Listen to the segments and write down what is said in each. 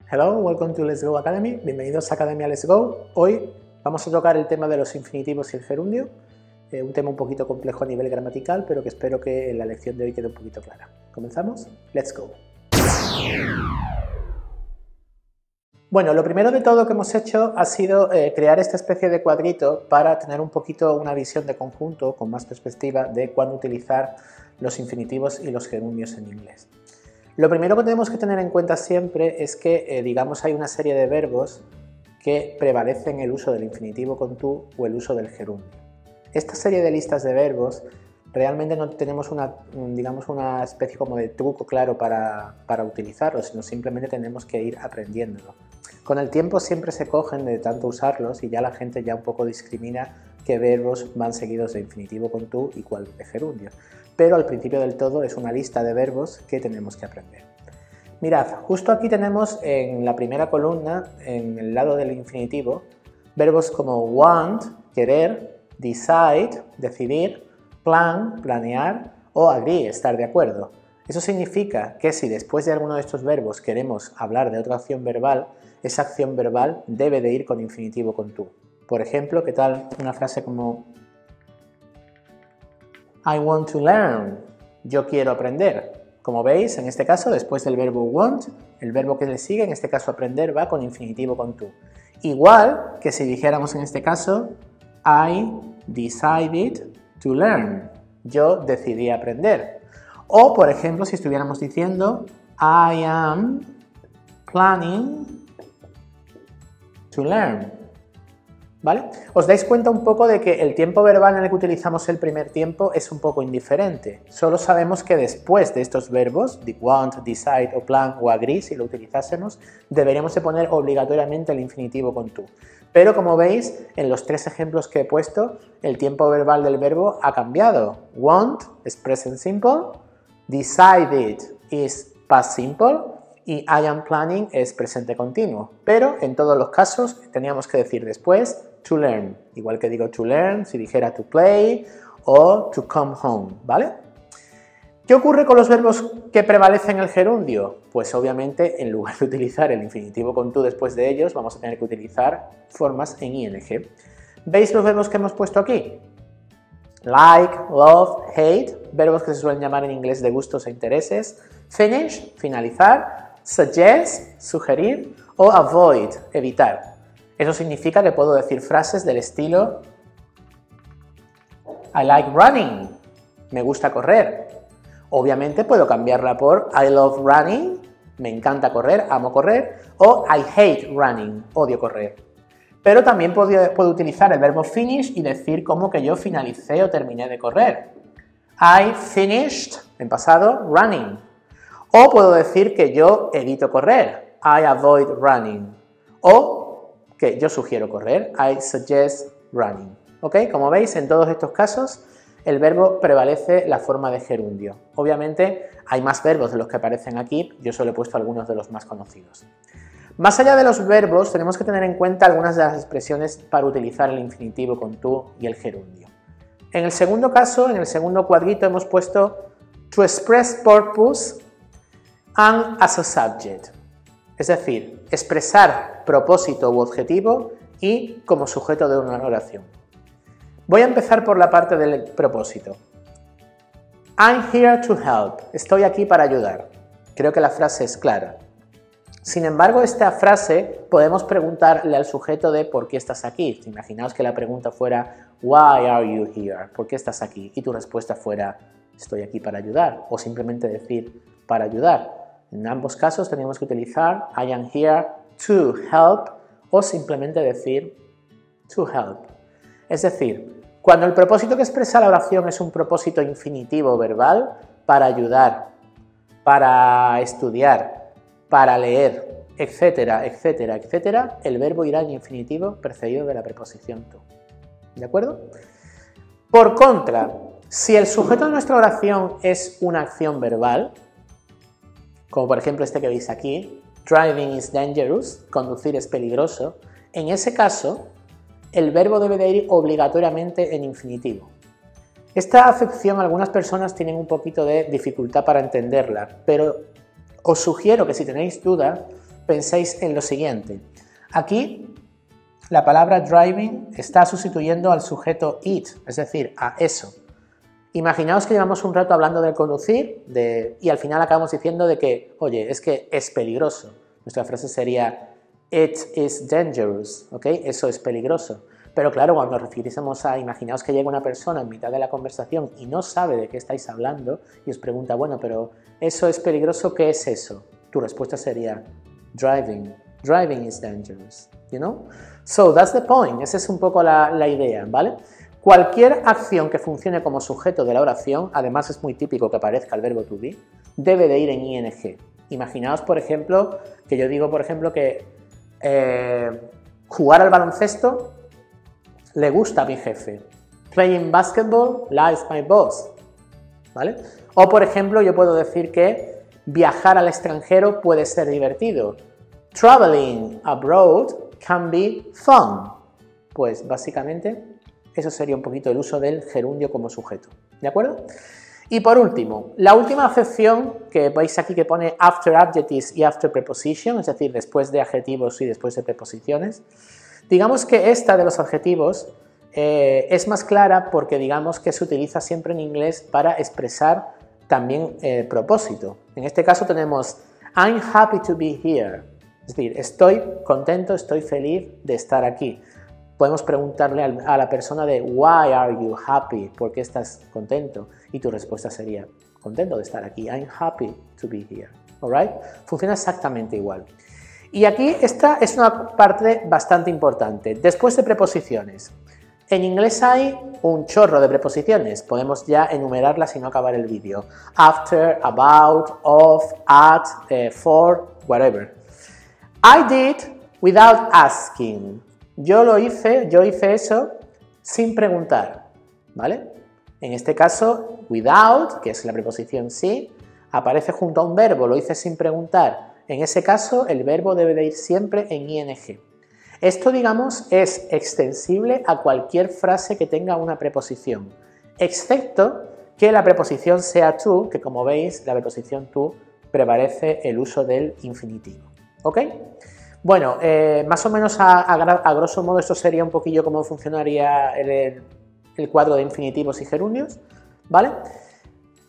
Hello, welcome to Let's Go Academy. Bienvenidos a Academia Let's Go. Hoy vamos a tocar el tema de los infinitivos y el gerundio, un tema un poquito complejo a nivel gramatical, pero que espero que en la lección de hoy quede un poquito clara. ¿Comenzamos? Let's go. Bueno, lo primero de todo que hemos hecho ha sido crear esta especie de cuadrito para tener un poquito una visión de conjunto, con más perspectiva, de cuándo utilizar los infinitivos y los gerundios en inglés. Lo primero que tenemos que tener en cuenta siempre es que, digamos, hay una serie de verbos que prevalecen el uso del infinitivo con tú o el uso del gerundio. Esta serie de listas de verbos realmente no tenemos una especie como de truco claro para utilizarlos, sino simplemente tenemos que ir aprendiéndolo. Con el tiempo siempre se cogen de tanto usarlos y ya la gente ya un poco discrimina qué verbos van seguidos de infinitivo con tú y cuál de gerundio. Pero al principio del todo es una lista de verbos que tenemos que aprender. Mirad, justo aquí tenemos en la primera columna, en el lado del infinitivo, verbos como want, querer, decide, decidir, plan, planear o agree, estar de acuerdo. Eso significa que si después de alguno de estos verbos queremos hablar de otra acción verbal, esa acción verbal debe de ir con infinitivo con tú. Por ejemplo, ¿qué tal una frase como I want to learn? Yo quiero aprender. Como veis, en este caso, después del verbo want, el verbo que le sigue, en este caso aprender, va con infinitivo con tú. Igual que si dijéramos en este caso I decided to learn. Yo decidí aprender. O, por ejemplo, si estuviéramos diciendo I am planning to learn. ¿Vale? Os dais cuenta un poco de que el tiempo verbal en el que utilizamos el primer tiempo es un poco indiferente. Solo sabemos que después de estos verbos, de want, decide o plan o agree, si lo utilizásemos, deberíamos de poner obligatoriamente el infinitivo con tú. Pero como veis, en los tres ejemplos que he puesto, el tiempo verbal del verbo ha cambiado. Want es present simple, decided is past simple y I am planning es presente continuo. Pero en todos los casos teníamos que decir después to learn. Igual que digo to learn si dijera to play o to come home, ¿vale? ¿Qué ocurre con los verbos que prevalecen el gerundio? Pues obviamente en lugar de utilizar el infinitivo con tú después de ellos, vamos a tener que utilizar formas en ing. ¿Veis los verbos que hemos puesto aquí? Like, love, hate, verbos que se suelen llamar en inglés de gustos e intereses. Finish, finalizar. Suggest, sugerir. O avoid, evitar. Eso significa que puedo decir frases del estilo I like running, me gusta correr. Obviamente puedo cambiarla por I love running, me encanta correr, amo correr. O I hate running, odio correr. Pero también puedo utilizar el verbo finish y decir como que yo finalicé o terminé de correr. I finished, en pasado, running. O puedo decir que yo evito correr. I avoid running. O que yo sugiero correr. I suggest running. ¿Ok? Como veis, en todos estos casos, el verbo prevalece la forma de gerundio. Obviamente, hay más verbos de los que aparecen aquí. Yo solo he puesto algunos de los más conocidos. Más allá de los verbos, tenemos que tener en cuenta algunas de las expresiones para utilizar el infinitivo con tú y el gerundio. En el segundo caso, en el segundo cuadrito, hemos puesto to express purpose and as a subject. Es decir, expresar propósito u objetivo y como sujeto de una oración. Voy a empezar por la parte del propósito. I'm here to help. Estoy aquí para ayudar. Creo que la frase es clara. Sin embargo, esta frase podemos preguntarle al sujeto de ¿por qué estás aquí? Imaginaos que la pregunta fuera Why are you here? ¿Por qué estás aquí? Y tu respuesta fuera estoy aquí para ayudar o simplemente decir para ayudar. En ambos casos tenemos que utilizar I am here to help o simplemente decir to help. Es decir, cuando el propósito que expresa la oración es un propósito infinitivo verbal, para ayudar, para estudiar, para leer, etcétera, etcétera, etcétera, el verbo irá en infinitivo precedido de la preposición to. ¿De acuerdo? Por contra, si el sujeto de nuestra oración es una acción verbal, como por ejemplo este que veis aquí, driving is dangerous, conducir es peligroso, en ese caso el verbo debe de ir obligatoriamente en infinitivo. Esta acepción algunas personas tienen un poquito de dificultad para entenderla, pero os sugiero que si tenéis duda penséis en lo siguiente. Aquí la palabra driving está sustituyendo al sujeto it, es decir, a eso. Imaginaos que llevamos un rato hablando de conducir y al final acabamos diciendo de que, oye, es que es peligroso. Nuestra frase sería it is dangerous, ¿ok? Eso es peligroso. Pero claro, cuando nos refiriésemos a, imaginaos que llega una persona en mitad de la conversación y no sabe de qué estáis hablando y os pregunta, bueno, pero ¿eso es peligroso? ¿Qué es eso? Tu respuesta sería driving. Driving is dangerous, you know? So, that's the point. Esa es un poco la idea, ¿vale? Cualquier acción que funcione como sujeto de la oración, además es muy típico que aparezca el verbo to be, debe de ir en ing. Imaginaos, por ejemplo, que yo digo, por ejemplo, que jugar al baloncesto le gusta a mi jefe. Playing basketball likes my boss, ¿vale? O, por ejemplo, yo puedo decir que viajar al extranjero puede ser divertido. Traveling abroad can be fun. Pues, básicamente, eso sería un poquito el uso del gerundio como sujeto, ¿de acuerdo? Y por último, la última acepción que veis aquí que pone after adjectives y after preposition, es decir, después de adjetivos y después de preposiciones. Digamos que esta de los adjetivos es más clara porque digamos que se utiliza siempre en inglés para expresar también el propósito. En este caso tenemos I'm happy to be here, es decir, estoy contento, estoy feliz de estar aquí. Podemos preguntarle a la persona de why are you happy, ¿por qué estás contento? Y tu respuesta sería contento de estar aquí, I'm happy to be here, alright? Funciona exactamente igual. Y aquí esta es una parte bastante importante. Después de preposiciones. En inglés hay un chorro de preposiciones. Podemos ya enumerarlas y no acabar el vídeo. After, about, of, at, for, whatever. I did without asking. Yo hice eso sin preguntar, ¿vale? En este caso, without, que es la preposición sí, aparece junto a un verbo, lo hice sin preguntar. En ese caso, el verbo debe de ir siempre en ing. Esto, digamos, es extensible a cualquier frase que tenga una preposición, excepto que la preposición sea to, que como veis, la preposición to prevalece el uso del infinitivo. ¿Ok? Bueno, más o menos a grosso modo esto sería un poquillo cómo funcionaría el cuadro de infinitivos y gerundios, ¿vale?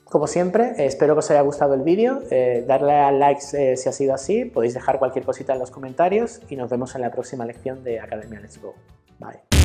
Como siempre, espero que os haya gustado el vídeo, darle a like si ha sido así, podéis dejar cualquier cosita en los comentarios y nos vemos en la próxima lección de Academia Let's Go. Bye.